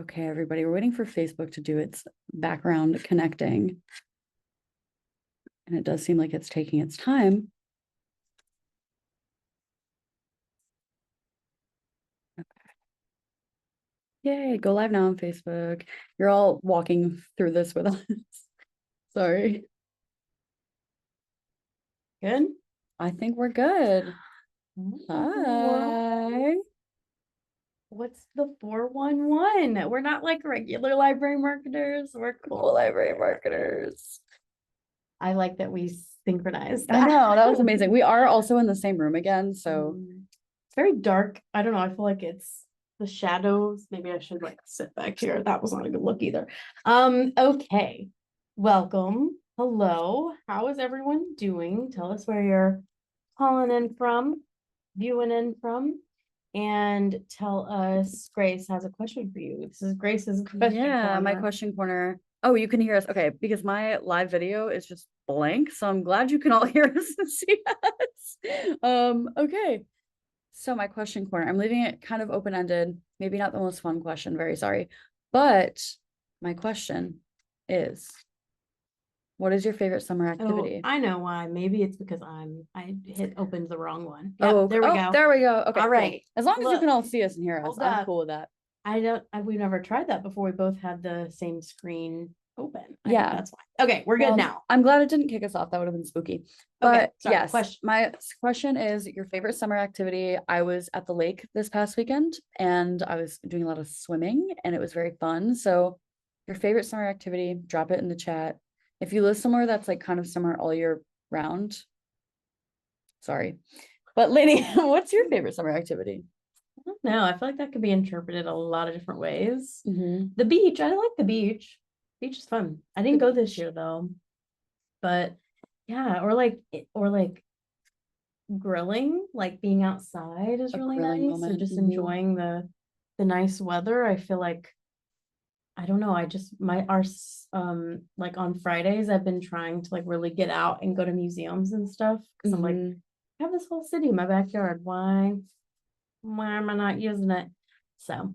Okay, everybody, we're waiting for Facebook to do its background connecting. And it does seem like it's taking its time. Okay. Yay, go live now on Facebook. You're all walking through this with us. Sorry. Good. I think we're good. Hi. What's the 411? We're not like regular library marketers. We're Cool library marketers. I like that we synchronized I that. know, that was amazing. We are also in the same room again, so it's very dark. I don't know. I feel like it's the shadows. Maybe I should like sit back here. That was not a good look either. Okay. Welcome. Hello. How is everyone doing? Tell us where you're calling in from, viewing in from, and tell us. Grace has a question for you. This is Grace's question yeah, my corner. question corner. Oh, you can hear us. Okay, because my live video is just blank, so I'm glad you can all hear us and see us. Okay. So my question corner, I'm leaving it kind of open-ended, maybe not the most fun question, very sorry. But my question is, what is your favorite summer activity? Oh, I know why. Maybe it's because I hit opened the wrong one. Oh, There we go. There we go. Okay, all cool. right. As long as you Look, can all see us and hear us, hold I'm up. cool with that. We've never tried that before. We both had the same screen open. I Yeah. think that's fine. Okay, we're good now. I'm glad it didn't kick us off. That would have been spooky. Okay, But sorry, yes, question. my question is your favorite summer activity. I was at the lake this past weekend and I was doing a lot of swimming and it was very fun. So your favorite summer activity, drop it in the chat. If you live somewhere that's like kind of summer all year round, sorry. But Lainey, what's your favorite summer activity? No, I feel like that could be interpreted a lot of different ways. Mhm. The beach, I like the beach. Beach is fun. I didn't go this year though, but yeah, or like grilling, like being outside is A really grilling nice, or moment. just Mhm. enjoying the nice weather. I feel like I don't know. I just like on Fridays I've been trying to like really get out and go to museums and stuff because I'm like, Mhm. I have this whole city in my backyard. Why am I not using it? So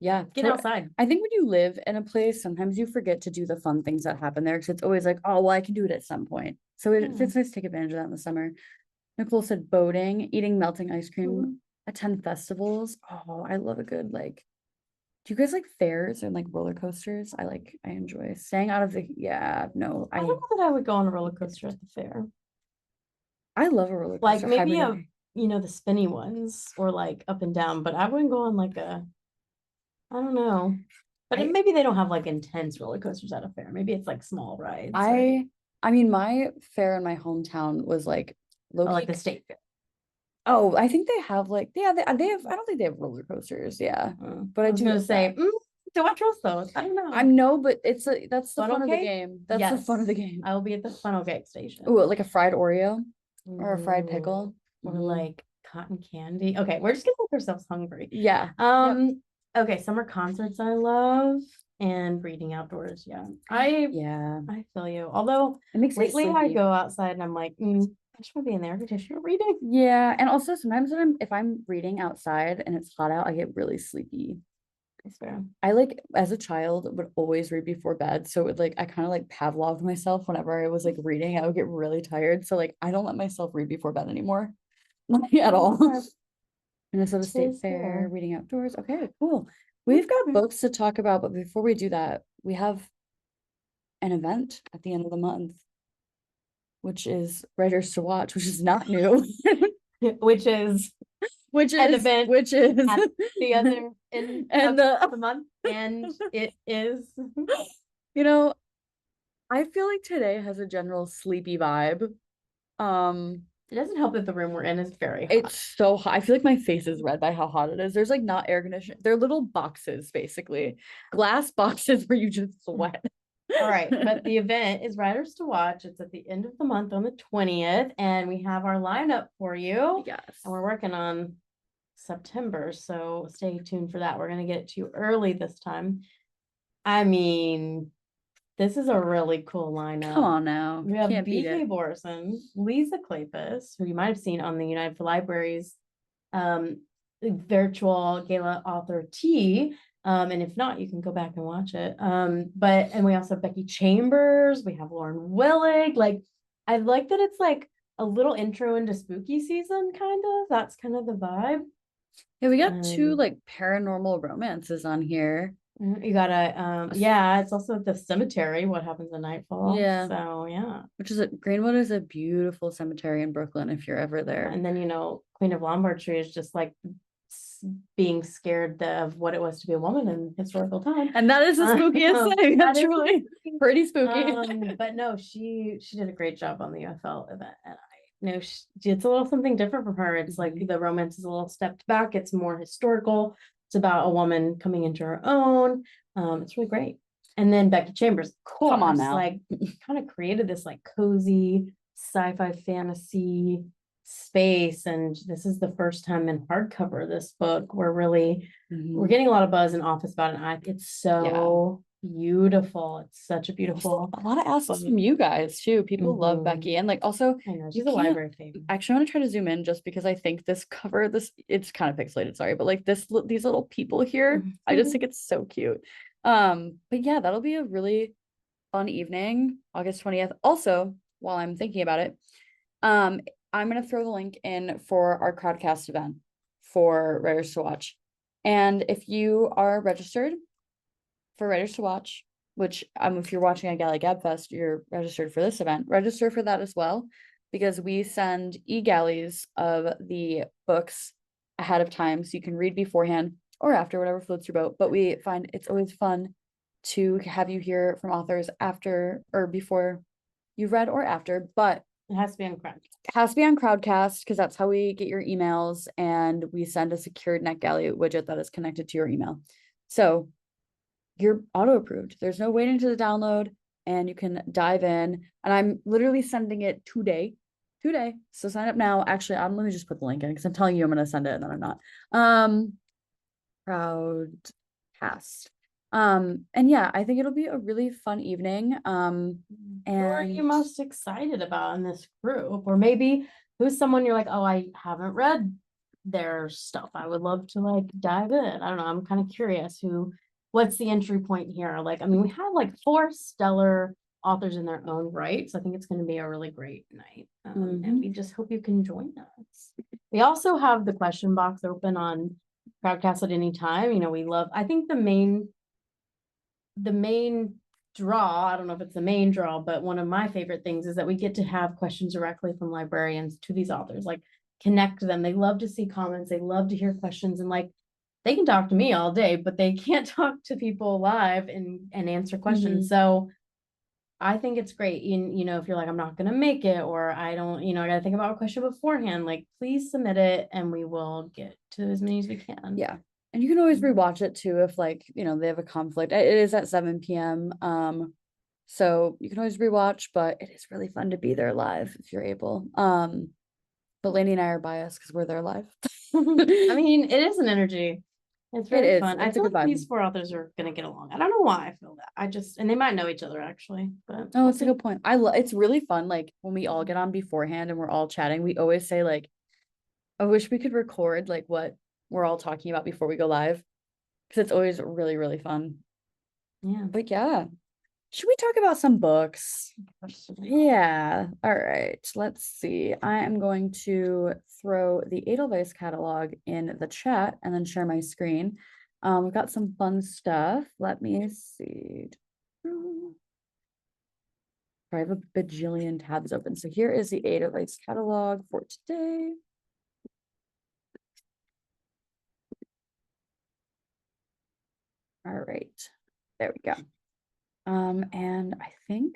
Yeah, get outside. I think when you live in a place, sometimes you forget to do the fun things that happen there because it's always like, oh, well, I can do it at some point. So it's Yeah. nice to take advantage of that in the summer. Nicole said boating, eating melting ice cream, attend festivals. Oh, I love a good like. Do you guys like fairs and like roller coasters? I enjoy staying out of the. Yeah, no, I don't know that I would go on a roller coaster at the fair. I love a roller Like coaster. maybe Hibernate. the spinny ones or like up and down, but I wouldn't go on like I don't know. But I maybe they don't have like intense roller coasters at a fair. Maybe it's like small rides. I mean, my fair in my hometown was like low Or like key. the state fair. Oh, I think they have like they have. I don't think they have roller coasters. Yeah, but I I was do gonna love say, that. do I trust those? I don't know. I'm no, but that's the Funnel fun of the cake? game. That's the fun of the Yes. game. I will be at the funnel cake station. Oh, like a fried Oreo or a fried Ooh. pickle. Or like cotton candy. Okay, we're just gonna make ourselves hungry. Yeah. Okay, summer concerts I love and reading outdoors. Yeah. Yeah. I feel you. Although It makes me lately I sleepy. go outside and I'm like, I just want to be in the air conditioner reading. Yeah, and also sometimes when if I'm reading outside and it's hot out, I get really sleepy. That's fair. I like as a child would always read before bed, so it would like I kind of like Pavloved myself whenever I was like reading, I would get really tired. So like I don't let myself read before bed anymore. Like at all. Minnesota State Fair, reading outdoors. Okay, cool. We've got books to talk about, but before we do that, we have an event at the end of the month, which is Writers to Watch, which is not new. Which is an event which is at the other end and of the month. And it is I feel like today has a general sleepy vibe. It doesn't help that the room we're in is very hot. It's so hot. I feel like my face is red by how hot it is. There's like not air conditioning. They're little boxes, basically. Glass boxes where you just sweat. All right, but the event is Writers to Watch. It's at the end of the month on the 20th, and we have our lineup for you. Yes. And we're working on September, so stay tuned for that. We're going to get it to you early this time. I mean, this is a really cool lineup. Come on now. We have Can't beat BK it. Borson, Lisa Kleypas, who you might have seen on the United for Libraries virtual gala author tea. And if not, you can go back and watch it. And we also have Becky Chambers, we have Lauren Willig. Like, I like that it's like a little intro into spooky season, kind of. That's kind of the vibe. Yeah, we got two Um, like paranormal romances on here. you gotta yeah, it's also the cemetery, what happens at nightfall. Yeah, So yeah. which is Greenwood is a beautiful cemetery in Brooklyn if you're ever there. And then Queen of Lombard Tree is just like being scared of what it was to be a woman in historical time. And that is the spookiest thing. That's really pretty spooky. But no, she did a great job on the UFL event, and I know it's a little something different from her. It's like the romance is a little stepped back. It's more historical. It's about a woman coming into her own. It's really great. And then Becky Chambers, of course, Come on now. like kind of created this like cozy sci-fi fantasy space, and this is the first time in hardcover this book we're getting a lot of buzz in office about it, and it's so beautiful. It's such a beautiful a lot of asks from you guys too. People love Becky, and like also I know she's a library favorite. Actually, I want to try to zoom in just because I think this cover, it's kind of pixelated, sorry, but like these little people here, I just think it's so cute. But yeah, that'll be a really fun evening, August 20th. Also, while I'm thinking about it, I'm gonna throw the link in for our crowdcast event for Writers to Watch. And if you are registered for Writers to Watch, which if you're watching a Galley Gabfest, you're registered for this event, register for that as well, because we send e-galleys of the books ahead of time so you can read beforehand or after, whatever floats your boat. But we find it's always fun to have you hear from authors after or before you've read or after, but it has to be on Crowdcast. It has to be on Crowdcast because that's how we get your emails, and we send a secured NetGalley widget that is connected to your email. So you're auto approved. There's no waiting to the download, and you can dive in. And I'm literally sending it today. So sign up now. Actually, let me just put the link in because I'm telling you I'm going to send it and then I'm not. Crowdcast. And yeah, I think it'll be a really fun evening. And who are you most excited about in this group? Or maybe who's someone you're like, oh, I haven't read their stuff. I would love to like dive in. I don't know. I'm kind of curious what's the entry point here? Like, I mean, we have like 4 stellar authors in their own right. So I think it's going to be a really great night. And we just hope you can join us. We also have the question box open on Crowdcast at any time. I think the main draw, I don't know if it's the main draw, but one of my favorite things is that we get to have questions directly from librarians to these authors, like connect them. They love to see comments. They love to hear questions, and like they can talk to me all day, but they can't talk to people live and answer questions. So I think it's great. If you're like, I'm not going to make it, or I don't, I got to think about a question beforehand, like please submit it and we will get to as many as we can. Yeah. And you can always rewatch it too if like, they have a conflict. It is at 7 p.m. So you can always rewatch, but it is really fun to be there live if you're able. But Lainey and I are biased because we're there live. I mean, it is an energy. It's really fun. I feel like these 4 authors are gonna get along. I don't know why I feel that. And they might know each other actually, but oh, it's a good point. It's really fun. Like when we all get on beforehand and we're all chatting, we always say like, I wish we could record like what we're all talking about before we go live, because it's always really, really fun. Yeah. But yeah, should we talk about some books? Yeah. All right. Let's see. I am going to throw the Edelweiss catalog in the chat and then share my screen. We've got some fun stuff. Let me see. I have a bajillion tabs open. So here is the Edelweiss catalog for today. All right. There we go. And I think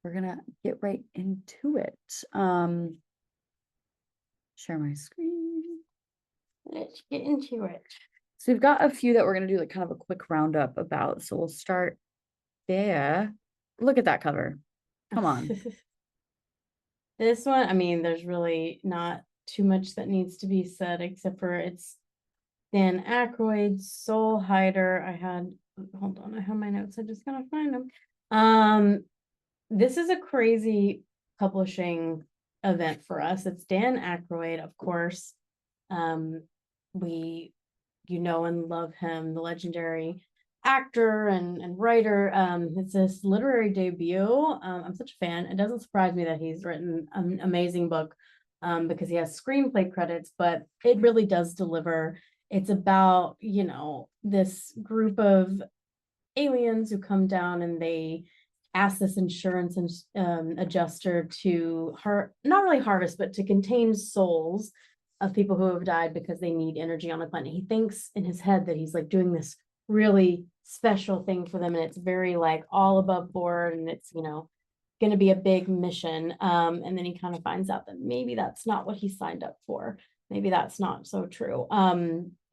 we're gonna get right into it. Share my screen. Let's get into it. So we've got a few that we're gonna do like kind of a quick roundup about. So we'll start there. Look at that cover. Come on. This one, I mean, there's really not too much that needs to be said except for it's Dan Aykroyd, Soul Hider. Hold on, I have my notes. I just gotta find them. This is a crazy publishing event for us. It's Dan Aykroyd, of course. We you know and love him, the legendary actor and writer. It's his literary debut. I'm such a fan. It doesn't surprise me that he's written an amazing book because he has screenplay credits, but it really does deliver. It's about, this group of aliens who come down and they ask this insurance adjuster to not really harvest, but to contain souls of people who have died because they need energy on the planet. He thinks in his head that he's like doing this really special thing for them, and it's very like all above board, and it's going to be a big mission. And then he kind of finds out that maybe that's not what he signed up for. Maybe that's not so true.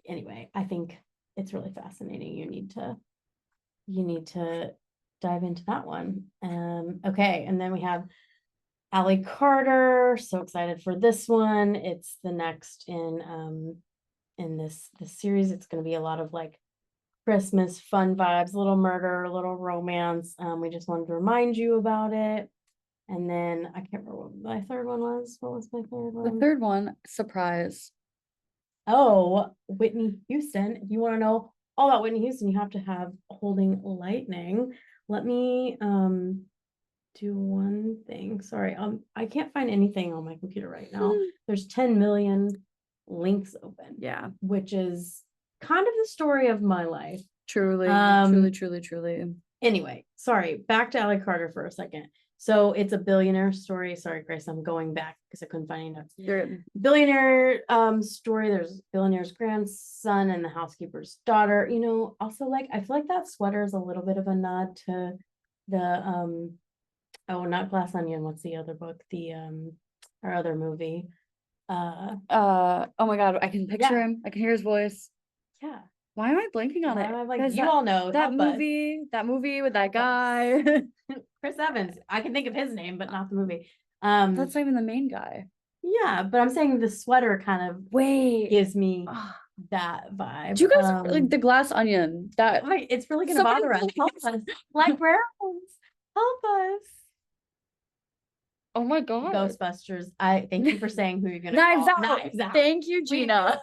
Anyway, I think it's really fascinating. You need to dive into that one. Okay, and then we have Allie Carter. So excited for this one. It's the next in this series. It's going to be a lot of like Christmas fun vibes, a little murder, a little romance. We just wanted to remind you about it. And then I can't remember what my third one was. What was my third one? The third one, surprise. Oh, Whitney Houston. If you want to know all about Whitney Houston, you have to have Holding Lightning. Let me do one thing. Sorry, I can't find anything on my computer right now. There's 10 million links open. Yeah, which is kind of the story of my life. Truly. Anyway, sorry, back to Allie Carter for a second. So it's a billionaire story. Sorry, Grace, I'm going back because I couldn't find any notes. Billionaire story. There's billionaire's grandson and the housekeeper's daughter. Also like I feel like that sweater is a little bit of a nod to the not Glass Onion. What's the other book? The our other movie. Oh my God, I can picture him. I can hear his voice. Yeah. Why am I blanking on it? Like, you all know that movie with that guy. Chris Evans. I can think of his name, but not the movie. That's not even the main guy. Yeah, but I'm saying the sweater kind of gives me that vibe. Do you guys like the Glass Onion? It's really gonna bother us. Help us. Librarians, help us. Oh my God. Ghostbusters. I thank you for saying who you're gonna Knives call. Out. Knives Out. Thank you, Gina.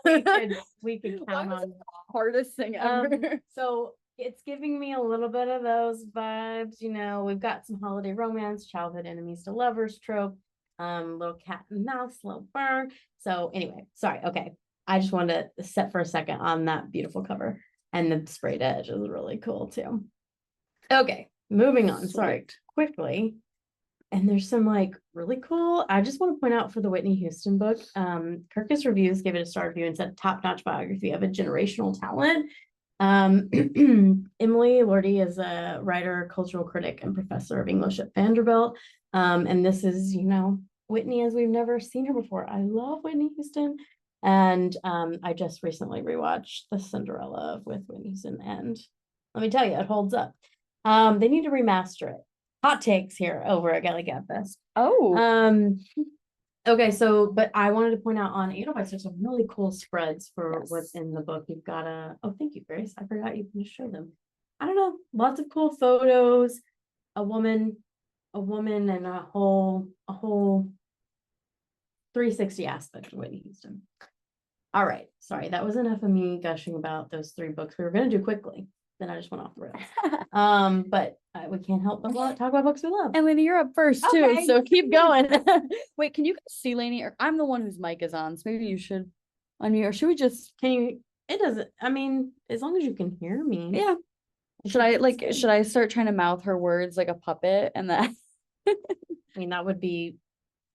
We could count on the hardest thing ever. So it's giving me a little bit of those vibes. We've got some holiday romance, childhood enemies to lovers trope, little cat and mouse, little burn. So anyway, sorry. Okay. I just wanted to set for a second on that beautiful cover, and the sprayed edge is really cool too. Okay, moving on. Sorry, quickly. And there's some like really cool. I just want to point out for the Whitney Houston book, Kirkus Reviews gave it a star review and said top-notch biography of a generational talent. Emily Lordy is a writer, cultural critic, and professor of English at Vanderbilt. And this is, Whitney as we've never seen her before. I love Whitney Houston. And I just recently rewatched The Cinderella with Whitney Houston, and let me tell you, it holds up. They need to remaster it. Hot takes here over at Galley Gabfest. Oh. Okay, but I wanted to point out on Edelweiss, there's some really cool spreads for what's in the book. You've got thank you, Grace. I forgot you can just show them. I don't know, lots of cool photos, a woman and a whole 360 aspect of Whitney Houston. All right, sorry, that was enough of me gushing about those three books. We were going to do quickly. Then I just went off the rails. But we can't help but talk about books we love. And Lainey, you're up first too, so keep going. Wait, can you guys see Lainey? Or I'm the one whose mic is on, so maybe you should unmute, or should we just? Can you? It doesn't. I mean, as long as you can hear me. Yeah. Should I start trying to mouth her words like a puppet and that? I mean, that would be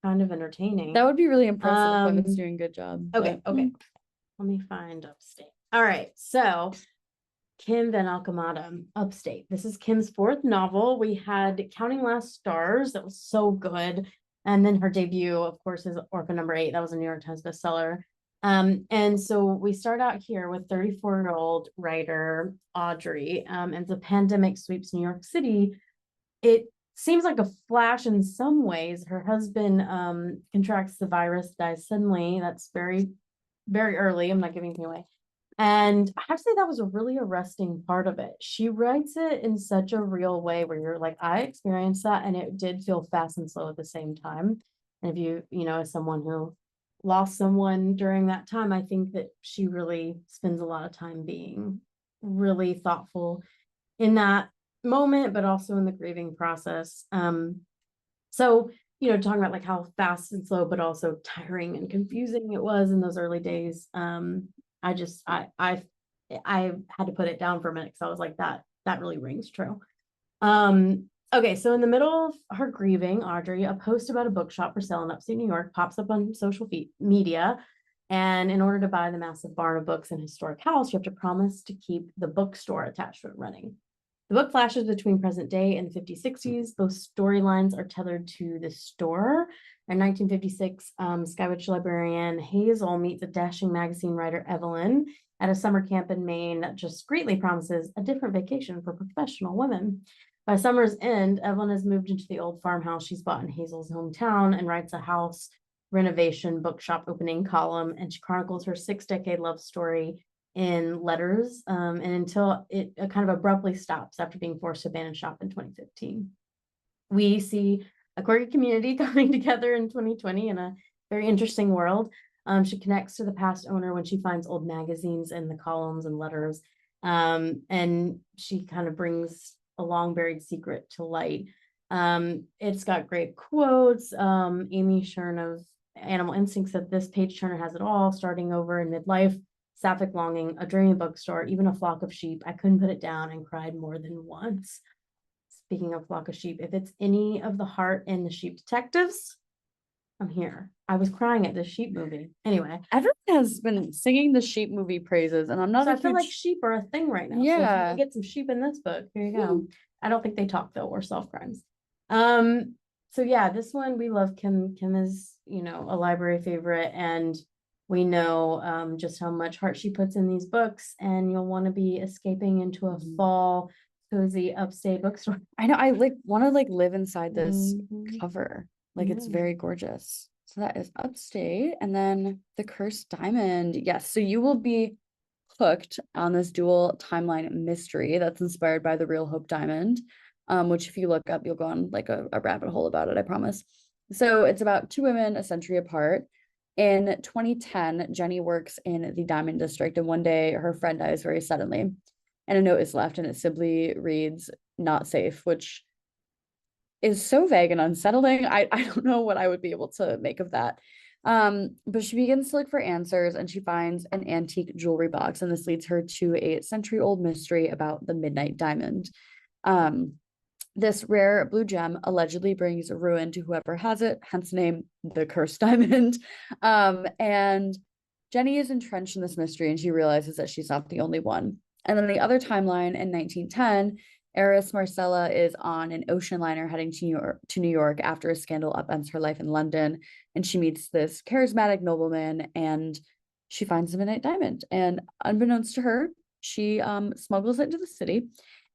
kind of entertaining. That would be really impressive if it's doing a good job. Okay. Okay. Let me find Upstate. All right. So Kim Van Alchemada, Upstate. This is Kim's fourth novel. We had Counting Last Stars. That was so good. And then her debut, of course, is Orphan Number 8. That was a New York Times bestseller. And so we start out here with 34-year-old writer Audrey. And the pandemic sweeps New York City. It seems like a flash in some ways. Her husband contracts the virus, dies suddenly. That's very, very early. I'm not giving anything away. And I have to say that was a really arresting part of it. She writes it in such a real way where you're like, I experienced that, and it did feel fast and slow at the same time. And if you, as someone who lost someone during that time, I think that she really spends a lot of time being really thoughtful in that moment, but also in the grieving process. So, talking about like how fast and slow, but also tiring and confusing it was in those early days. I had to put it down for a minute because I was like, that really rings true. Okay, so in the middle of her grieving, Audrey, a post about a bookshop for sale in upstate New York pops up on social media. And in order to buy the massive barn of books and historic house, you have to promise to keep the bookstore attached to it running. The book flashes between present day and the 50s, 60s. Those storylines are tethered to the store. In 1956, Skywitch librarian Hazel meets a dashing magazine writer, Evelyn, at a summer camp in Maine that just greatly promises a different vacation for professional women. By summer's end, Evelyn has moved into the old farmhouse she's bought in Hazel's hometown and writes a house renovation bookshop opening column, and she chronicles her 6-decade love story in letters, and until it kind of abruptly stops after being forced to abandon shop in 2015. We see a quirky community coming together in 2020 in a very interesting world. She connects to the past owner when she finds old magazines in the columns and letters, and she kind of brings a long buried secret to light. It's got great quotes. Amy Shern of Animal Instinct said this page turner has it all, starting over in midlife, sapphic longing, a dreamy bookstore, even a flock of sheep. I couldn't put it down and cried more than once. Speaking of flock of sheep, if it's any of the heart in the Sheep Detectives, I'm here. I was crying at this sheep movie. Anyway, Everyone has been singing the sheep movie praises, and I'm not so a I feel like huge sheep are a thing right now. So if you yeah. can get some sheep in this book, here you go. I don't think they talk though, or solve crimes. So yeah, this one we love. Kim is, a library favorite, and we know just how much heart she puts in these books, and you'll want to be escaping into a fall cozy upstate bookstore. I know I like want to like live inside this Mhm. cover. Like it's Yeah. very gorgeous. So that is upstate. And then the cursed diamond. Yes. So you will be hooked on this dual timeline mystery that's inspired by the real Hope Diamond. Which if you look up, you'll go on like a rabbit hole about it, I promise. So it's about two women a century apart. In 2010, Jenny works in the Diamond District, and one day her friend dies very suddenly. And a note is left, and it simply reads, not safe, which is so vague and unsettling. I don't know what I would be able to make of that. But she begins to look for answers, and she finds an antique jewelry box, and this leads her to a century-old mystery about the Midnight Diamond. Um, this rare blue gem allegedly brings ruin to whoever has it, hence the name the Cursed Diamond. And Jenny is entrenched in this mystery, and she realizes that she's not the only one. And then the other timeline in 1910, heiress Marcella is on an ocean liner heading to New York after a scandal upends her life in London, and she meets this charismatic nobleman, and she finds the Midnight Diamond. And unbeknownst to her, she smuggles it into the city,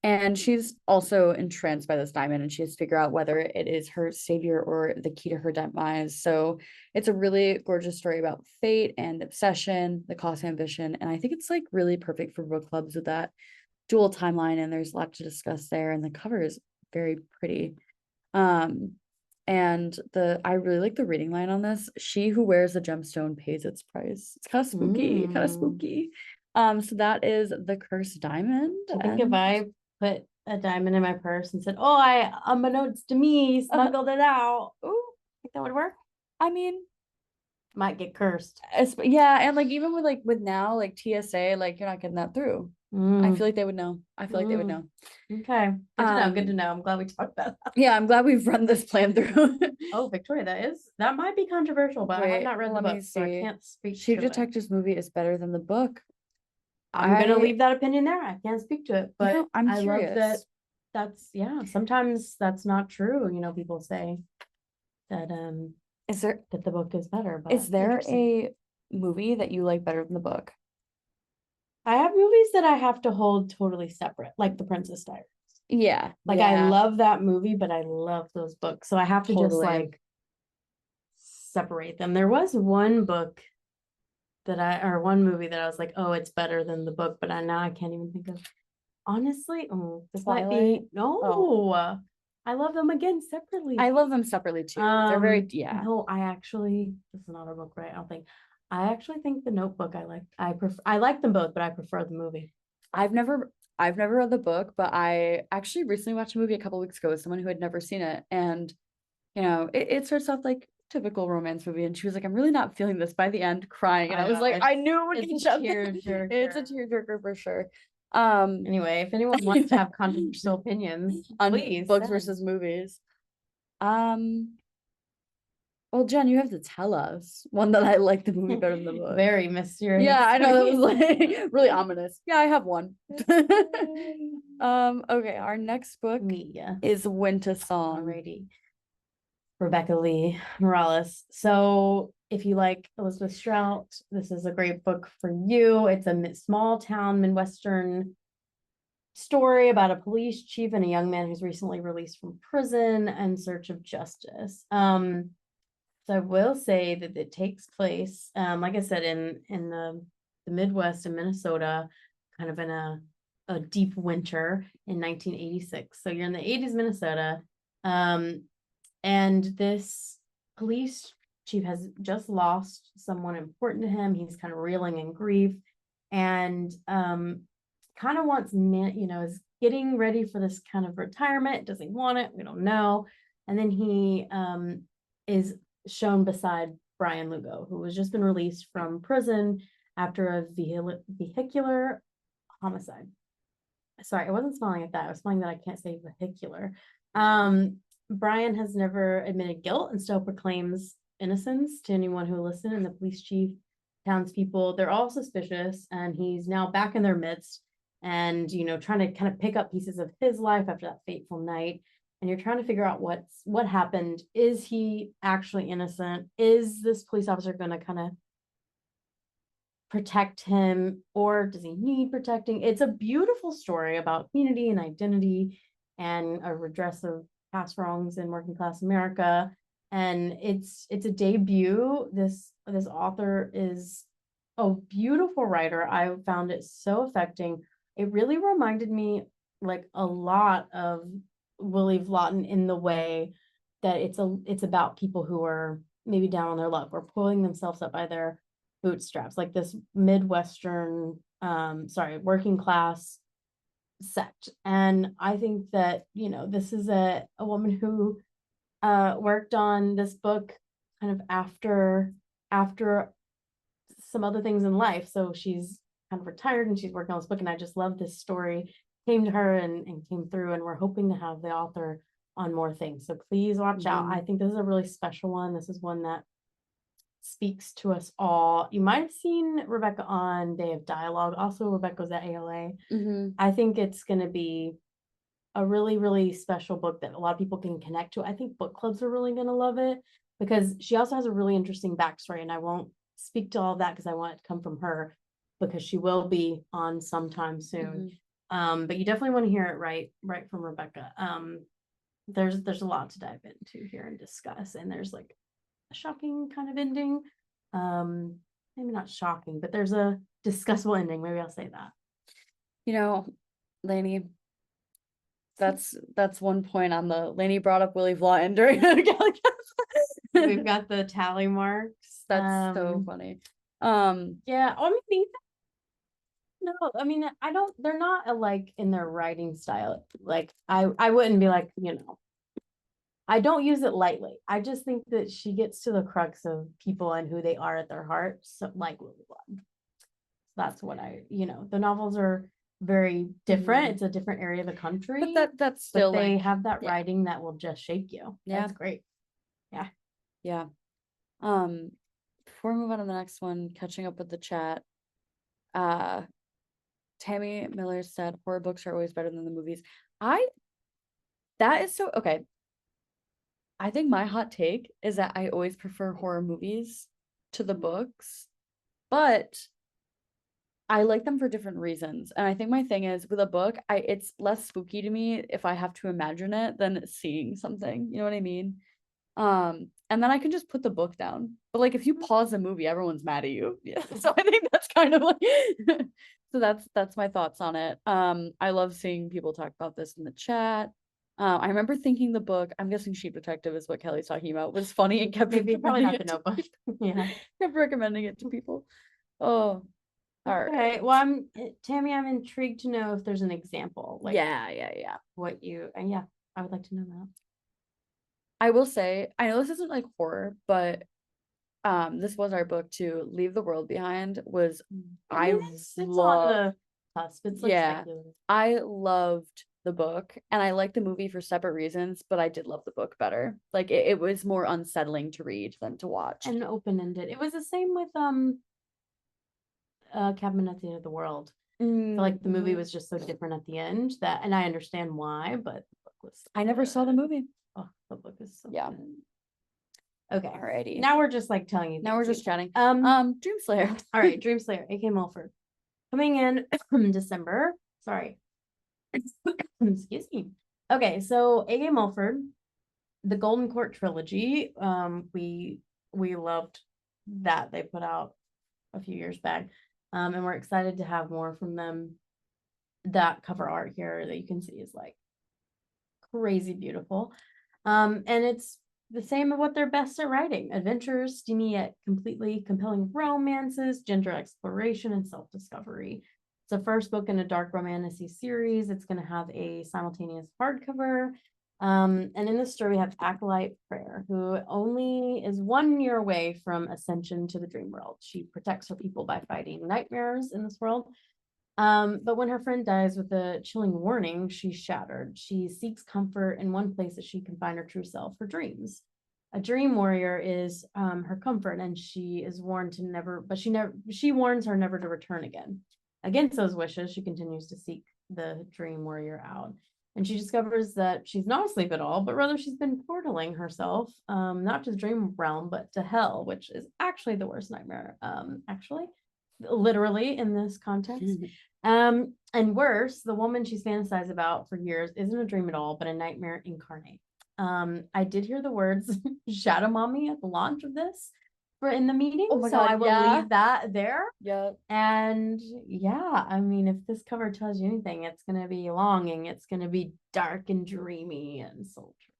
and she's also entranced by this diamond, and she has to figure out whether it is her savior or the key to her demise. So it's a really gorgeous story about fate and obsession, the cost of ambition, and I think it's like really perfect for book clubs with that dual timeline, and there's a lot to discuss there, and the cover is very pretty. And I really like the reading line on this. She who wears the gemstone pays its price. It's kind of spooky, kind of spooky. So that is the Cursed Diamond. I think if I put a diamond in my purse and said, "Oh, I unbeknownst to me smuggled it out," ooh, think that would work. I mean, Might get cursed. yeah, and like even with now like TSA, like you're not getting that through. I feel like they would know. I feel like they would know. Okay, good to know. Good to know. I'm glad we talked about that. Yeah, I'm glad we've run this plan through. Oh, Victoria, that might be controversial, but I have not read the book, so I can't speak Chief to it. Detectives movie is better than the book. I'm gonna leave that opinion there. I can't speak to it, but I'm I love that. curious. Sometimes that's not true. People say that Is there that the book is better, but is there a movie that you like better than the book? I have movies that I have to hold totally separate, like The Princess Diaries. Yeah. Like I love that movie, but I love those books. So I have to just like separate them. There was one book or one movie that I was like, oh, it's better than the book, but now I can't even think of. Honestly, this might be Twilight? no. I love them again separately. I love them separately too. They're very, yeah. No, I actually, this is not a book, right? I don't think. I actually think The Notebook I like them both, but I prefer the movie. I've never read the book, but I actually recently watched a movie a couple weeks ago with someone who had never seen it. And, it starts off like typical romance movie. And she was like, I'm really not feeling this by the end, crying. And I was like, I knew it would it's get a tearjerker. It's a tearjerker for sure. Anyway, if anyone wants to have controversial opinions on please books versus movies. Well, Jen, you have to tell us one that I like the movie better than the book. Very mysterious. Yeah, I know that was like really ominous. Yeah, I have one. Okay, our next book is Winter Song. Alrighty. Rebecca Lee Morales. So if you like Elizabeth Strout, this is a great book for you. It's a small town Midwestern story about a police chief and a young man who's recently released from prison in search of justice. So I will say that it takes place, like I said, in the Midwest in Minnesota, kind of in a deep winter in 1986. So you're in the 80s Minnesota, and this police chief has just lost someone important to him. He's kind of reeling in grief, and kind of wants, is getting ready for this kind of retirement. Does he want it? We don't know. And then he is shown beside Brian Lugo, who has just been released from prison after a vehicular homicide. Sorry, I wasn't smelling at that. I was smelling that I can't say vehicular. Brian has never admitted guilt and still proclaims innocence to anyone who listened, and the police chief, townspeople, they're all suspicious, and he's now back in their midst and, trying to kind of pick up pieces of his life after that fateful night. And you're trying to figure out what happened. Is he actually innocent? Is this police officer going to kind of protect him, or does he need protecting? It's a beautiful story about community and identity and a redress of past wrongs in working class America. And it's a debut. This author is a beautiful writer. I found it so affecting. It really reminded me like a lot of Willie Vlotten in the way that it's about people who are maybe down on their luck or pulling themselves up by their bootstraps, like this Midwestern, working class sect. And I think that, this is a woman who worked on this book kind of after some other things in life. So she's kind of retired and she's working on this book. And I just love this story. Came to her and came through, and we're hoping to have the author on more things. So please watch out. I think this is a really special one. This is one that speaks to us all. You might have seen Rebecca on Day of Dialogue. Also, Rebecca was at ALA. I think it's going to be a really, really special book that a lot of people can connect to. I think book clubs are really going to love it because she also has a really interesting backstory, and I won't speak to all of that because I want it to come from her, because she will be on sometime soon. But you definitely want to hear it right from Rebecca. There's a lot to dive into here and discuss, and there's like a shocking kind of ending. Maybe not shocking, but there's a discussable ending. Maybe I'll say that. Lainey, that's one point on the Lainey brought up Willie Vlotten during the We've got the tally marks. That's so funny. Yeah, no, I mean, they're not alike in their writing style. Like, I wouldn't be like, I don't use it lightly. I just think that she gets to the crux of people and who they are at their heart. So, like Willie Blood. That's what the novels are very different. It's a different area of the country. But that's still they have that writing that will just shake you. Yeah. That's great. Yeah. Yeah. Before we move on to the next one, catching up with the chat. Tammy Miller said horror books are always better than the movies. That is so okay. I think my hot take is that I always prefer horror movies to the books, but I like them for different reasons. And I think my thing is with a book, it's less spooky to me if I have to imagine it than seeing something. You know what I mean? And then I can just put the book down. But like if you pause a movie, everyone's mad at you. Yeah. So I think that's kind of like so that's my thoughts on it. I love seeing people talk about this in the chat. I remember thinking the book, I'm guessing Sheep Detective is what Kelly's talking about, was funny and kept Maybe probably recommending not the it to, Notebook. Yeah. kept recommending it to people. Oh, all Okay. right. Well, Tammy, I'm intrigued to know if there's an example, like Yeah. what you, and yeah, I would like to know that. I will say, I know this isn't like horror, but this was our book too. Leave the World Behind was I mean, it's on the cusp. It's like yeah, speculative. I loved the book and I liked the movie for separate reasons, but I did love the book better. Like it was more unsettling to read than to watch. And open-ended. It was the same with Cabin at the End of the World. I feel like the movie was just so different at the end that, and I understand why, but the book was so I never saw the good. movie. Oh, the book is so Yeah. good. Okay. Alrighty. Now we're just like telling you. Now we're things. just chatting. Dream Slayer. All right, Dream Slayer, A.K. Mulford. Coming in from December. Sorry. Excuse me. Okay, so A.K. Mulford, the Golden Court trilogy. We loved that they put out a few years back. And we're excited to have more from them. That cover art here that you can see is like crazy beautiful. And it's the same of what they're best at writing: adventures, steamy yet completely compelling romances, gender exploration, and self-discovery. It's the first book in a dark romantic series. It's going to have a simultaneous hardcover. And in this story, we have Acolyte Prayer, who only is 1 year away from ascension to the dream world. She protects her people by fighting nightmares in this world. But when her friend dies with a chilling warning, she's shattered. She seeks comfort in one place that she can find her true self, her dreams. A dream warrior is her comfort, and she is warned to never, but she warns her never to return again. Against those wishes, she continues to seek the dream warrior out. And she discovers that she's not asleep at all, but rather she's been portaling herself, not to the dream realm, but to hell, which is actually the worst nightmare, actually, literally in this context. And worse, the woman she's fantasized about for years isn't a dream at all, but a nightmare incarnate. I did hear the words shadow mommy at the launch of this for in the meeting. Oh my so God, I will yeah. leave that there. Yeah. And yeah, I mean, if this cover tells you anything, it's gonna be longing, it's gonna be dark and dreamy and sultry.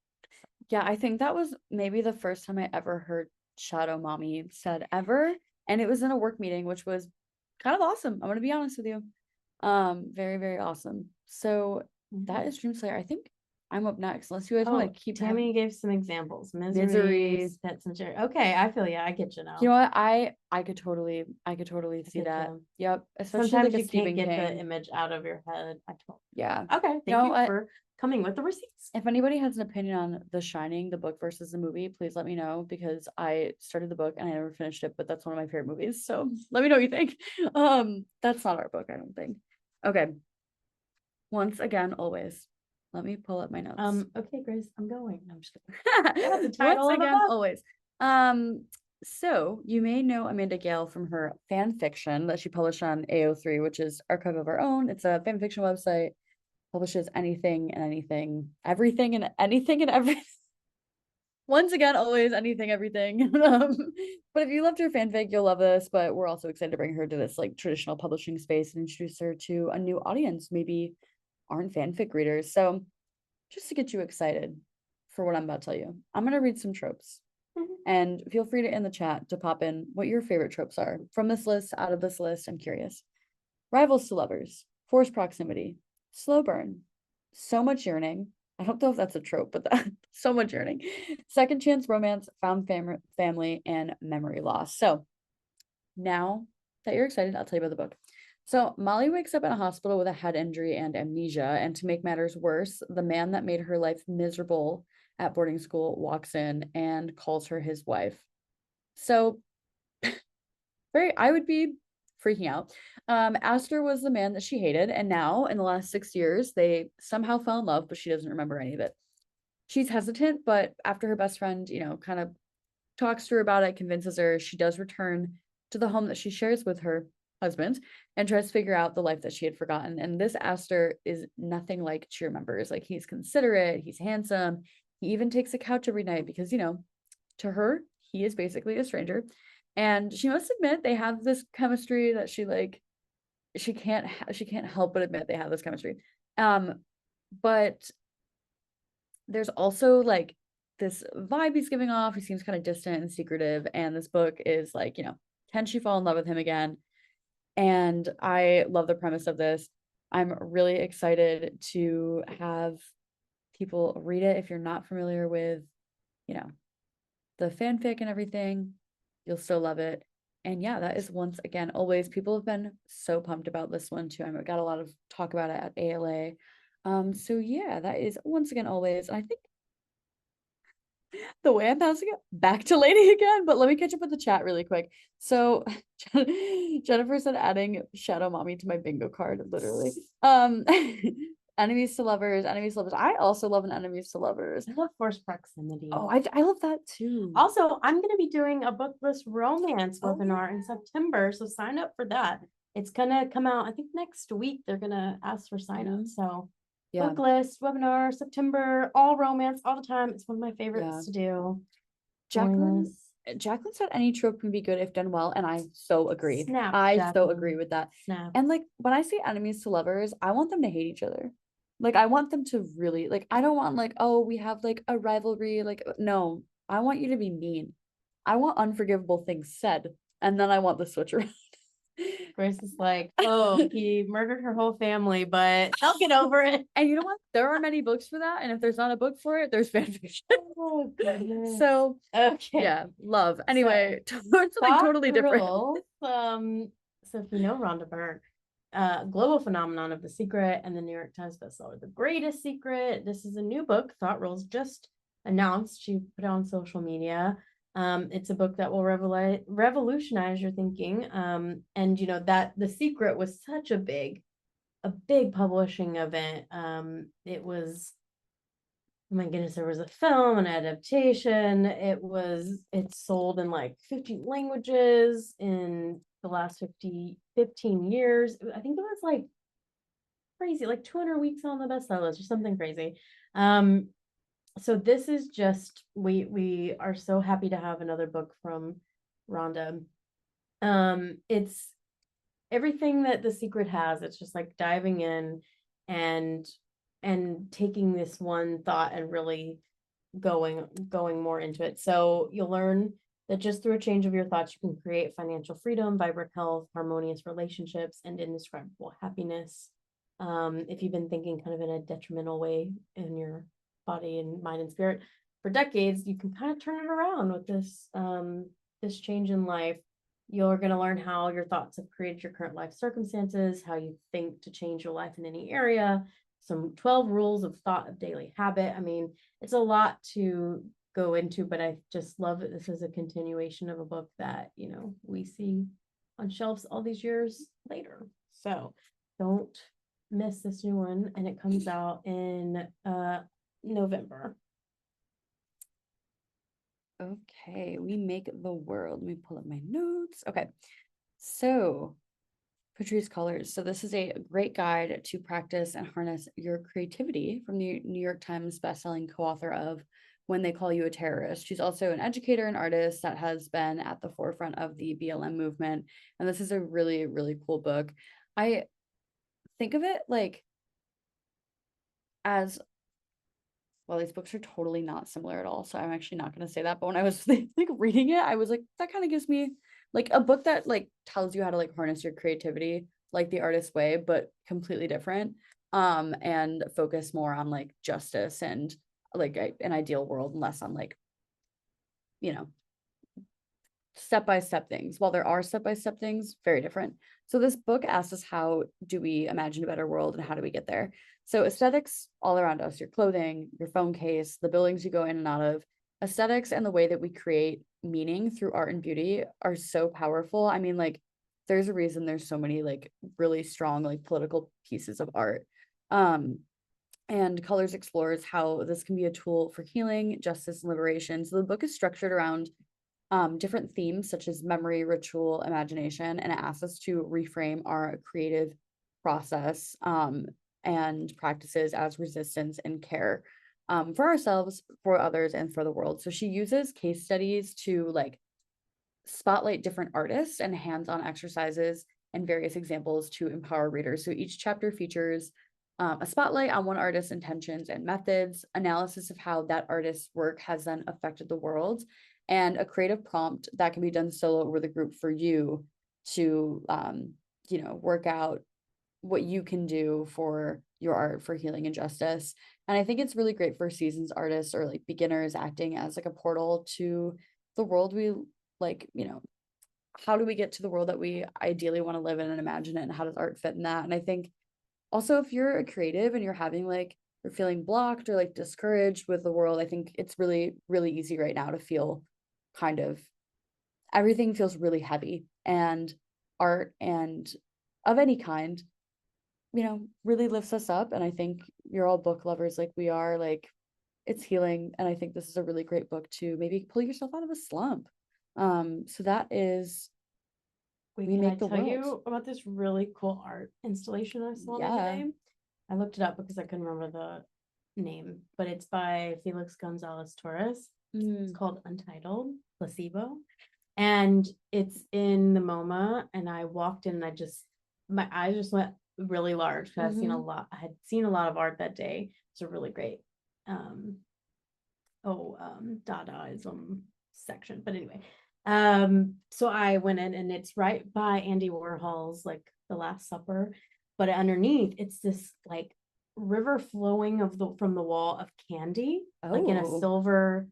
Yeah, I think that was maybe the first time I ever heard Shadow Mommy said ever. And it was in a work meeting, which was kind of awesome. I'm gonna be honest with you. Very, very awesome. So that is Dream Slayer. I think I'm up next, unless you guys want to keep Tammy gave some examples. Misery. Misery, Pets and Cherry. Okay, I feel I get you now. You know what? I could totally see that. You. Yep. Especially Sometimes like a you Stephen can't get King. the image out of your head. I totally. Yeah. Okay. Thank you for coming with the receipts. If anybody has an opinion on The Shining, the book versus the movie, please let me know, because I started the book and I never finished it, but that's one of my favorite movies. So let me know what you think. That's not our book, I don't think. Okay. Once again, always. Let me pull up my notes. Okay, Grace, I'm going. I'm just kidding. The title Once again, always. So you may know Amanda Gale from her fan fiction that she published on AO3, which is Archive of Our Own. It's a fan fiction website, publishes anything and anything, everything and anything and everything. Once again, always anything, everything. But if you loved her fanfic, you'll love this. But we're also excited to bring her to this like traditional publishing space and introduce her to a new audience, maybe aren't fanfic readers. So just to get you excited for what I'm about to tell you, I'm going to read some tropes. And feel free to in the chat to pop in what your favorite tropes are from this list, out of this list. I'm curious. Rivals to lovers, forced proximity, slow burn, so much yearning. I don't know if that's a trope, but that so much yearning. Second chance romance, found family, and memory loss. So now that you're excited, I'll tell you about the book. So Molly wakes up in a hospital with a head injury and amnesia. And to make matters worse, the man that made her life miserable at boarding school walks in and calls her his wife. So I would be freaking out. Aster was the man that she hated, and now in the last 6 years, they somehow fell in love, but she doesn't remember any of it. She's hesitant, but after her best friend, kind of talks to her about it, convinces her, she does return to the home that she shares with her husband and tries to figure out the life that she had forgotten. And this Aster is nothing like she remembers. Like, he's considerate, he's handsome, he even takes a couch every night because, to her, he is basically a stranger. And she must admit they have this chemistry that she can't help but admit they have this chemistry. But there's also like this vibe he's giving off. He seems kind of distant and secretive. And this book is like, can she fall in love with him again? And I love the premise of this. I'm really excited to have people read it. If you're not familiar with, you know, the fanfic and everything, you'll still love it. And yeah, that is once again, always. People have been so pumped about this one too. I got a lot of talk about it at ALA. So yeah, that is once again always. And I think the way I'm passing it back to Lady again, but let me catch up with the chat really quick. So Jennifer said adding Shadow Mommy to my bingo card, literally. Enemies to lovers, enemies to lovers. I also love an enemies to lovers. I love forced proximity. Oh, I love that too. Also, I'm going to be doing a bookless romance Oh, webinar in September, so sign up for that. It's gonna come out, I think next week. They're gonna ask for signups. So yeah. book list, webinar, September, all romance, all the time. It's one of my favorites Yeah. to do. Jacqueline said any trope can be good if done well, and I so agree. Snap, I so Jacqueline. agree with that. Snap. And like when I say enemies to lovers, I want them to hate each other. Like I want them to really like I don't want like, oh, we have like a rivalry. Like, no, I want you to be mean. I want unforgivable things said, and then I want the switch around. Grace is like, oh, he murdered her whole family, but I'll get over it. And you know what? There are many books for that. And if there's not a book for it, there's fanfiction. Oh, goodness. So okay. yeah, love. Anyway, towards something totally different. So if you know Rhonda Byrne, global phenomenon of The Secret and the New York Times bestseller, The Greatest Secret. This is a new book. Thought Rules just announced. She put it on social media. It's a book that will revolutionize your thinking. And you know that The Secret was such a big publishing event. It was, oh my goodness, there was a film, an adaptation. It's sold in like 50 languages in the last 15 years. I think it was like crazy, like 200 weeks on the bestseller list or something crazy. So this is just, we are so happy to have another book from Rhonda. It's everything that The Secret has. It's just like diving in and taking this one thought and really going more into it. So you'll learn that just through a change of your thoughts, you can create financial freedom, vibrant health, harmonious relationships, and indescribable happiness. If you've been thinking kind of in a detrimental way in your body and mind and spirit for decades, you can kind of turn it around with this change in life. You're going to learn how your thoughts have created your current life circumstances, how you think to change your life in any area, some 12 rules of thought of daily habit. I mean, it's a lot to go into, but I just love that this is a continuation of a book that, you know, we see on shelves all these years later. So don't miss this new one. And it comes out in November. Okay, we make the world. Let me pull up my notes. Okay, so Patrice Colors. So this is a great guide to practice and harness your creativity from the New York Times bestselling co-author of When They Call You a Terrorist. She's also an educator and artist that has been at the forefront of the BLM movement. And this is a really, really cool book. I think of it like as well, these books are totally not similar at all. So I'm actually not going to say that. But when I was like reading it, I was like, that kind of gives me like a book that like tells you how to like harness your creativity, like The Artist's Way, but completely different. And focus more on like justice and like an ideal world, and less on like, you know, step-by-step things. While there are step-by-step things, very different. So this book asks us, how do we imagine a better world and how do we get there? So aesthetics all around us, your clothing, your phone case, the buildings you go in and out of, aesthetics and the way that we create meaning through art and beauty are so powerful. I mean, like, there's a reason there's so many like really strong like political pieces of art. And Colors explores how this can be a tool for healing, justice, and liberation. So the book is structured around different themes such as memory, ritual, imagination, and it asks us to reframe our creative process and practices as resistance and care for ourselves, for others, and for the world. So she uses case studies to like spotlight different artists and hands-on exercises and various examples to empower readers. So each chapter features a spotlight on one artist's intentions and methods, analysis of how that artist's work has then affected the world, and a creative prompt that can be done solo or with a group for you to, work out what you can do for your art for healing and justice. And I think it's really great for seasoned artists or like beginners acting as like a portal to the world we like, how do we get to the world that we ideally want to live in and imagine it, and how does art fit in that? And I think also if you're a creative and you're having like you're feeling blocked or like discouraged with the world, I think it's really, really easy right now to feel kind of everything feels really heavy, and art and of any kind, really lifts us up. And I think you're all book lovers like we are, like it's healing. And I think this is a really great book to maybe pull yourself out of a slump. So that is Wait, We can I Make the tell World. you about this really cool art installation I saw the other Yeah. day? I looked it up because I couldn't remember the name, but it's by Felix Gonzalez Torres. It's called Untitled Placebo. And it's in the MoMA. And I walked in and my eyes just went really large because I had seen a lot of art that day. It's a really great Dadaism section. But anyway, so I went in and it's right by Andy Warhol's like The Last Supper, but underneath it's this like river flowing from the wall of candy, like in a silver,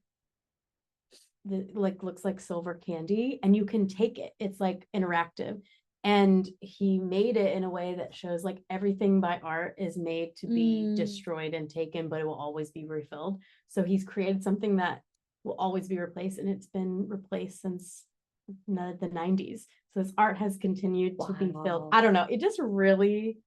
like looks like silver candy, and you can take it. It's like interactive. And he made it in a way that shows like everything by art is made to be destroyed and taken, but it will always be refilled. So he's created something that will always be replaced, and it's been replaced since the 90s. So this art has continued to be filled. I don't know. It just really,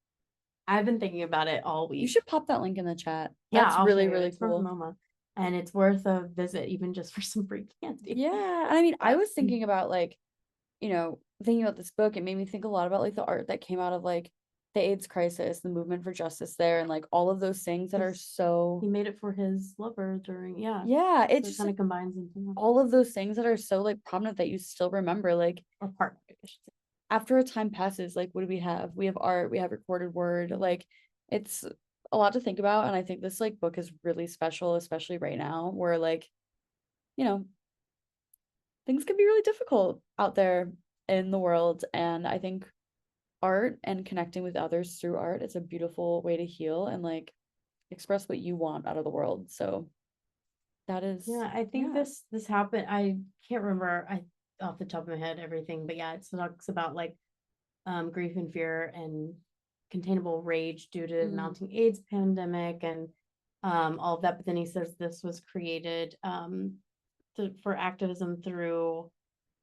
I've been thinking about it all week. You should pop that link in the chat. Yeah, That's really, really cool. From MoMA, and it's worth a visit even just for some free candy. Yeah. I mean, I was thinking about like, thinking about this book, it made me think a lot about like the art that came out of like the AIDS crisis, the movement for justice there, and like all of those things that are so he made it for his lover during it so just kind of combines into all of those things that are so like prominent that you still remember, like or partner, I should say. After a time passes, like what do we have? We have art, we have recorded word, like it's a lot to think about. And I think this like book is really special, especially right now where like, you know, things can be really difficult out there in the world. And I think art and connecting with others through art is a beautiful way to heal and like express what you want out of the world. So that is I think this happened. I can't remember off the top of my head everything, but it talks about like grief and fear and containable rage due to mounting AIDS pandemic and all of that. But then he says this was created for activism through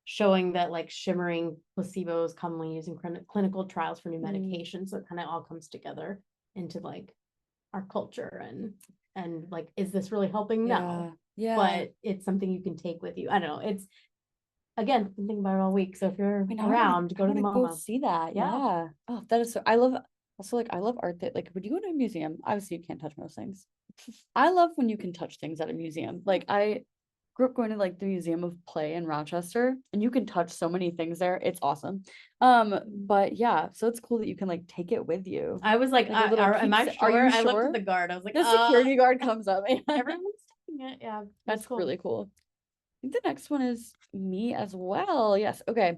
showing that like shimmering placebos commonly used in clinical trials for new medications. So it kind of all comes together into like our culture and like, is this really helping? No. Yeah. But it's something you can take with you. I don't know. It's again, been thinking about it all week. So if you're around, go to the MoMA. Go see that. Yeah. Oh, that is so. I love art that like when you go to a museum, obviously you can't touch most things. I love when you can touch things at a museum. Like I grew up going to like the Museum of Play in Rochester, and you can touch so many things there. It's awesome. But yeah, so it's cool that you can like take it with you. I was like, am I sure? Are you I looked sure? at the guard. I was like, The security guard comes up. Everyone's taking it. Yeah, that's cool. Really cool. I think the next one is me as well. Yes. Okay.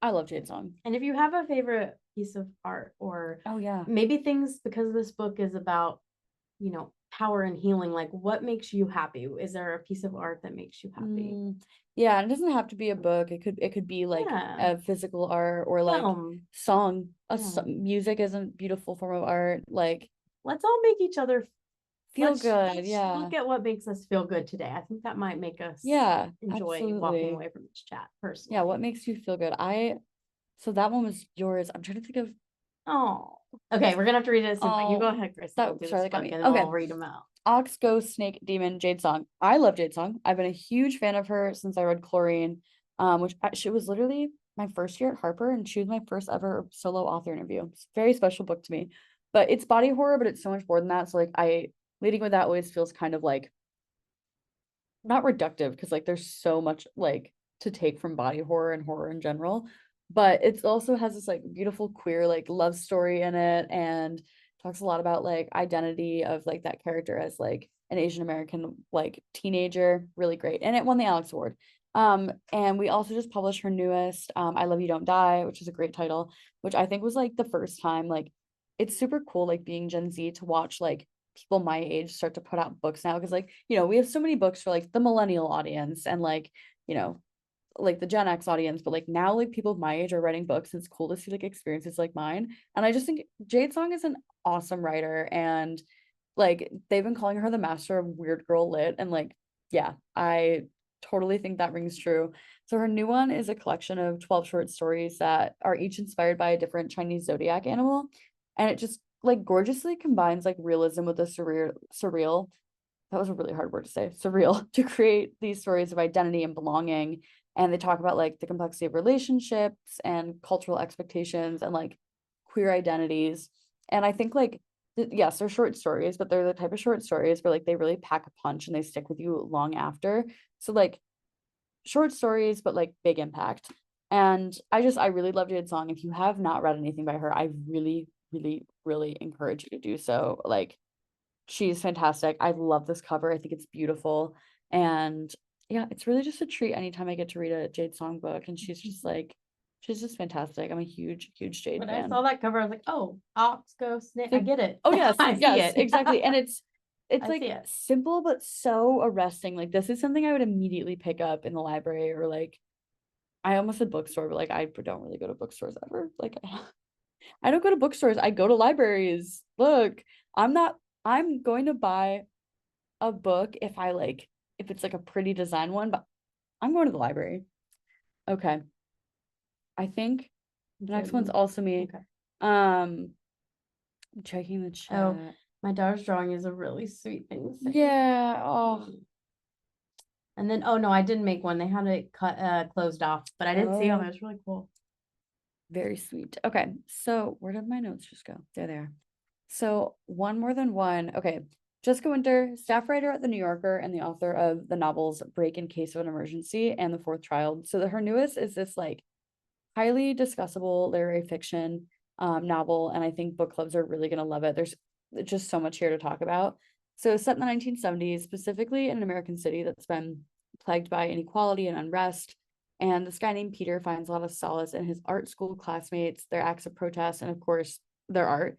I love Jade Song. And if you have a favorite piece of art or maybe things, because this book is about, power and healing, like what makes you happy? Is there a piece of art that makes you happy? Yeah, it doesn't have to be a book. It could be like a physical art or like song. Music is a beautiful form of art. Like let's all make each other feel good. Let's look at what makes us feel good today. I think that might make us enjoy walking away from this chat personally. Yeah, what makes you feel good? So that one was yours. I'm trying to think of okay, we're gonna have to read it soon, you go ahead, Chris. I'll read them out. Ox, Ghost, Snake, Demon, Jade Song. I love Jade Song. I've been a huge fan of her since I read Chlorine, which she was literally my first year at Harper, and she was my first ever solo author interview. It's a very special book to me. But it's body horror, but it's so much more than that. So like leading with that always feels kind of like not reductive, because like there's so much like to take from body horror and horror in general. But it also has this like beautiful queer like love story in it, and talks a lot about like identity of like that character as like an Asian American like teenager. Really great. And it won the Alex Award. And we also just published her newest, I Love You Don't Die, which is a great title, which I think was like the first time, like it's super cool, like being Gen Z to watch like people my age start to put out books now. Because like, we have so many books for like the millennial audience and like, you know, like the Gen X audience, but like now like people of my age are writing books. It's cool to see like experiences like mine. And I just think Jade Song is an awesome writer, and like they've been calling her the master of weird girl lit, and like yeah, I totally think that rings true. So her new one is a collection of 12 short stories that are each inspired by a different Chinese zodiac animal, and it just like gorgeously combines like realism with the surreal. That was a really hard word to say, surreal, to create these stories of identity and belonging. And they talk about like the complexity of relationships and cultural expectations and like queer identities. And I think like yes, they're short stories, but they're the type of short stories where like they really pack a punch and they stick with you long after. So like short stories, but like big impact. And I really loved Jade Song. If you have not read anything by her, I really, really, really encourage you to do so. Like she's fantastic. I love this cover. I think it's beautiful. And yeah, it's really just a treat anytime I get to read a Jade Song book. And she's just fantastic. I'm a huge, huge Jade When fan. I saw that cover, I was like, oh, ox, ghost, snake. I get it. Oh yes, I see yes, it. exactly. And it's I like see it. simple but so arresting. Like this is something I would immediately pick up in the library, or like I almost said bookstore, but like I don't really go to bookstores ever. Like I don't go to bookstores. I go to libraries. Look, I'm going to buy a book if it's like a pretty design one, but I'm going to the library. Okay. I think the next one's also me. Okay. I'm checking the Oh, chat. my daughter's drawing is a really sweet thing to say. Yeah. Oh. And then, oh no, I didn't make one. They had it closed off, but I didn't see them. Oh. It was really cool. Very sweet. Okay. So where did my notes just go? There they are. So one more than one. Okay. Jessica Winter, staff writer at The New Yorker and the author of the novels Break in Case of an Emergency and The Fourth Child. So her newest is this like highly discussable literary fiction novel, and I think book clubs are really going to love it. There's just so much here to talk about. So it's set in the 1970s, specifically in an American city that's been plagued by inequality and unrest. And this guy named Peter finds a lot of solace in his art school classmates, their acts of protest, and of course, their art.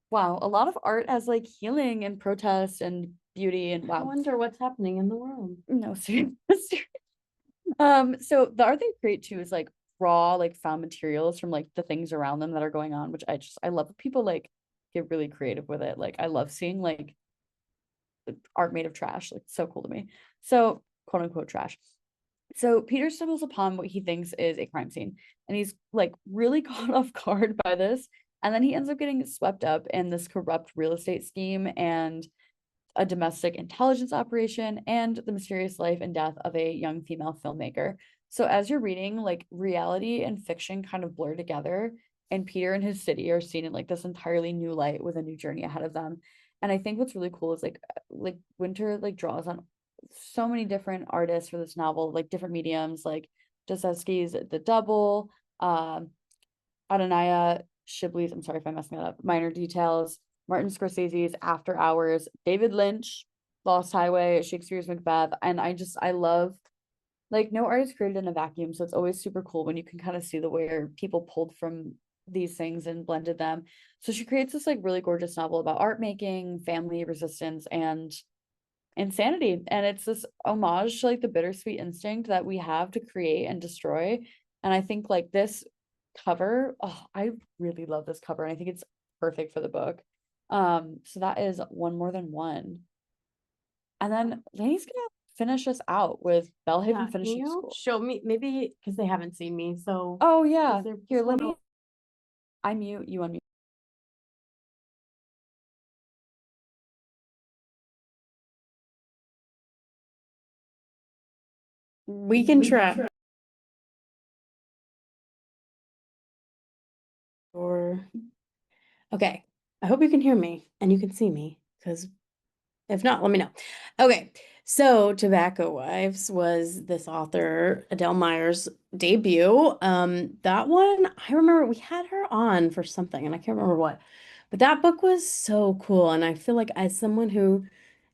Wow, a lot of art as like healing and protest and beauty, and wow. I wonder what's happening in the world. No, seriously. So the art they create too is like raw, like found materials from like the things around them that are going on, which I love. People like get really creative with it. Like I love seeing like art made of trash. Like so cool to me. So quote unquote trash. So Peter stumbles upon what he thinks is a crime scene, and he's like really caught off guard by this. And then he ends up getting swept up in this corrupt real estate scheme and a domestic intelligence operation, and the mysterious life and death of a young female filmmaker. So as you're reading, like reality and fiction kind of blur together, and Peter and his city are seen in like this entirely new light with a new journey ahead of them. And I think what's really cool is like Winter like draws on so many different artists for this novel, like different mediums, like Dostoevsky's The Double, Adonaya Shibley's, I'm sorry if I'm messing that up, Minor Details, Martin Scorsese's After Hours, David Lynch, Lost Highway, Shakespeare's Macbeth. And I love like no art is created in a vacuum. So it's always super cool when you can kind of see the way people pulled from these things and blended them. So she creates this like really gorgeous novel about art making, family, resistance, and insanity. And it's this homage to like the bittersweet instinct that we have to create and destroy. And I think like this cover, oh, I really love this cover, and I think it's perfect for the book. So that is one more than one. And then Lainey's gonna finish us out with Bellhaven Yeah, can Finishing you School. show me maybe because they haven't seen me. So Oh yeah. is there Here, let some- me I mute, you unmute. we can try. Or okay, I hope you can hear me and you can see me, because if not, let me know. Okay, so Tobacco Wives was this author Adele Meyer's debut. That one I remember we had her on for something and I can't remember what, But that book was so cool. And I feel like as someone who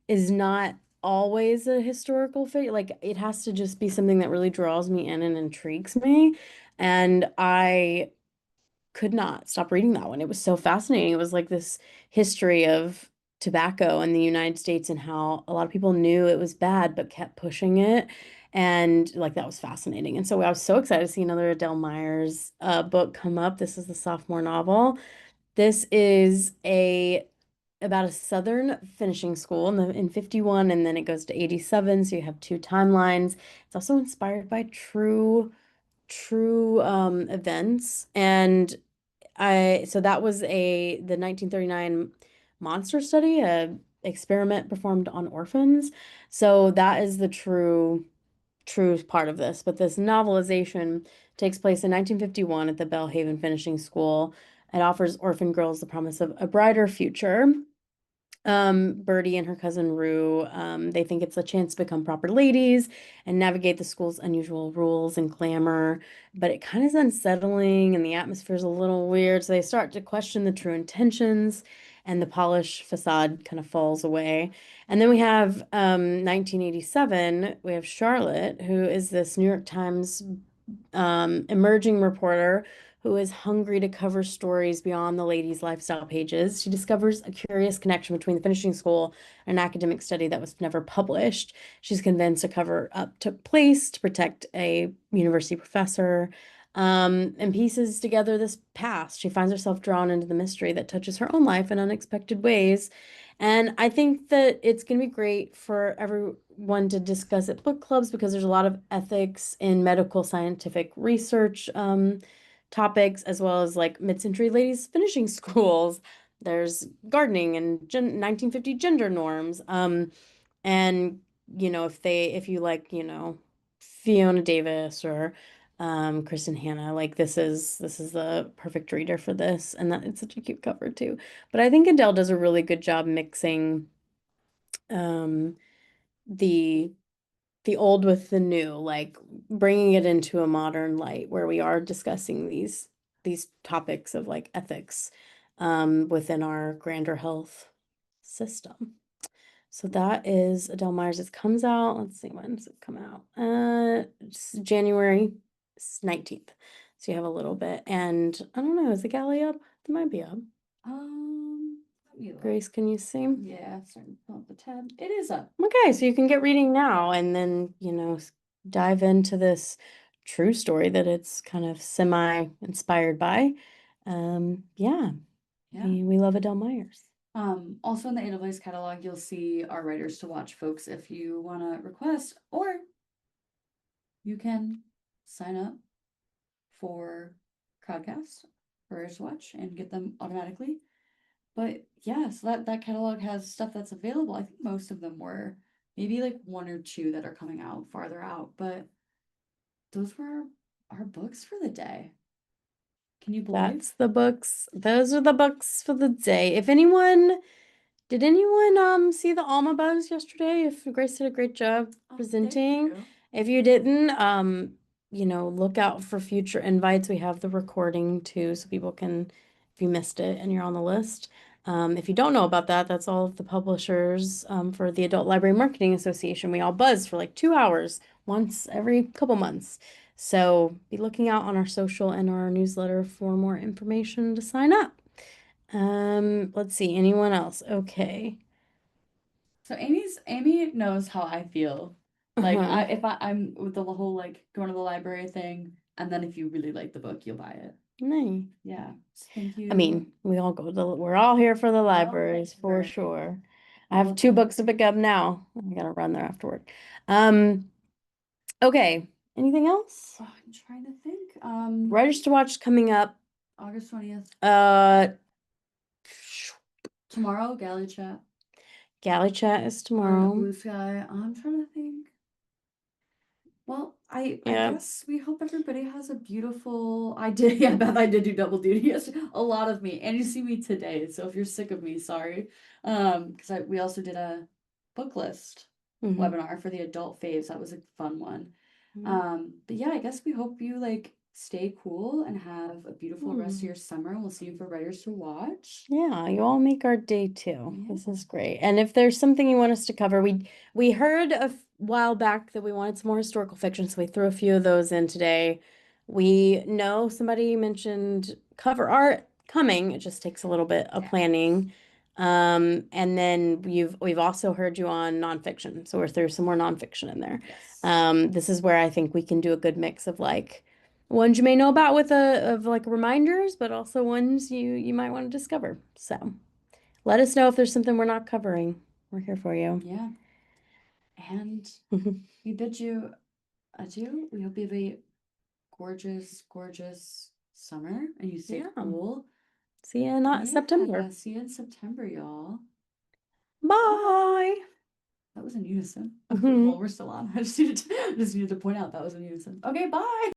is not always a historical figure, like it has to just be something that really draws me in and intrigues me. And I could not stop reading that one. It was so fascinating. It was like this history of tobacco in the United States and how a lot of people knew it was bad but kept pushing it. And like that was fascinating. And so I was so excited to see another Adele Myers book come up. This is the sophomore novel. This is a about a Southern finishing school in 51 and then it goes to 87. So you have two timelines. It's also inspired by true events. And I so that was the 1939 monster study, a experiment performed on orphans. So that is the true part of this. But this novelization takes place in 1951 at the Belhaven Finishing School. It offers orphan girls the promise of a brighter future. Birdie and her cousin Rue, they think it's a chance to become proper ladies and navigate the school's unusual rules and glamour, but it kind of is unsettling and the atmosphere is a little weird, so they start to question the true intentions and the polished facade kind of falls away. And then we have 1987, we have Charlotte, who is this New York Times emerging reporter who is hungry to cover stories beyond the ladies' lifestyle pages. She discovers a curious connection between the finishing school and an academic study that was never published. She's convinced a cover up took place to protect a university professor. And pieces together this past. She finds herself drawn into the mystery that touches her own life in unexpected ways. And I think that it's going to be great for everyone to discuss at book clubs because there's a lot of ethics in medical scientific research topics, as well as like mid-century ladies finishing schools. There's gardening and 1950 gender norms. And if you like, Fiona Davis or Kristen Hanna, like this is the perfect reader for this, and that it's such a cute cover too. But I think Adele does a really good job mixing um the the old with the new, like bringing it into a modern light where we are discussing these topics of like ethics within our grander health system. So that is Adele Myers. It comes out, let's see, when does it come out? It's January 19th. So you have a little bit. And I don't know, is the galley up? It might be up. Let me look. Grace, can you see? Yeah, starting to pull up the tab. It is up. Okay, so you can get reading now and then, dive into this true story that it's kind of semi-inspired by. Yeah, Yeah. we love Adele Myers. Also in the AWS catalog, you'll see our writers to watch folks if you want to request, or you can sign up for Crowdcast for writers to watch and get them automatically. But yeah, so that catalog has stuff that's available. I think most of them were maybe like one or two that are coming out farther out, but those were our books for the day. Can you believe? That's the books. Those are the books for the day. Did anyone see the Alma Buzz yesterday? If Grace did a great job Oh, thank presenting. you. If you didn't, look out for future invites. We have the recording too, so people can, if you missed it and you're on the list. If you don't know about that, that's all of the publishers for the Adult Library Marketing Association. We all buzz for like 2 hours once every couple months. So be looking out on our social and our newsletter for more information to sign up. Let's see, anyone else? Okay. So Amy knows how I feel. Like Uh-huh. I'm with the whole like going to the library thing, and then if you really like the book, you'll buy it. Nice. Yeah. So thank I you. mean, we're all here for the We're all libraries for library. sure. I All have of two them. books to pick up now. I gotta run there after work. Um, okay. Anything else? Oh, I'm trying to think. Writers to watch coming up. August 20th. Uh, Tomorrow, Galley Chat. Galley Chat is On tomorrow. Blue Sky. I'm trying to think. Well, I Yeah. guess we hope everybody has a beautiful. I did, yeah, Beth, I did do double duty yesterday. A lot of me, and you see me today. So if you're sick of me, sorry. Because we also did a book list Mhm. webinar for the adult faves. That was a fun one. Mhm. But yeah, I guess we hope you like stay cool and have a beautiful rest of Hmm. your summer. We'll see you for Writers to Watch. Yeah, you all make our day too. Yeah. This is great. And if there's something you want us to cover, we heard while back that we wanted some more historical fiction, so we threw a few of those in today. We know somebody mentioned cover art coming. It just takes a little bit of Yeah. planning. And then we've also heard you on nonfiction, so we're through some more nonfiction in there. Yes. This is where I think we can do a good mix of like ones you may know about with like reminders, but also ones you might want to discover. So let us know if there's something we're not covering. We're here for you. Yeah. And we bid you adieu. We hope you have a gorgeous, gorgeous summer and you stay Yeah. cool. See you not September. See you in September, y'all. Bye. That was in unison. Mhm. Well, we're still on. I just needed to point out that was in unison. Okay, bye.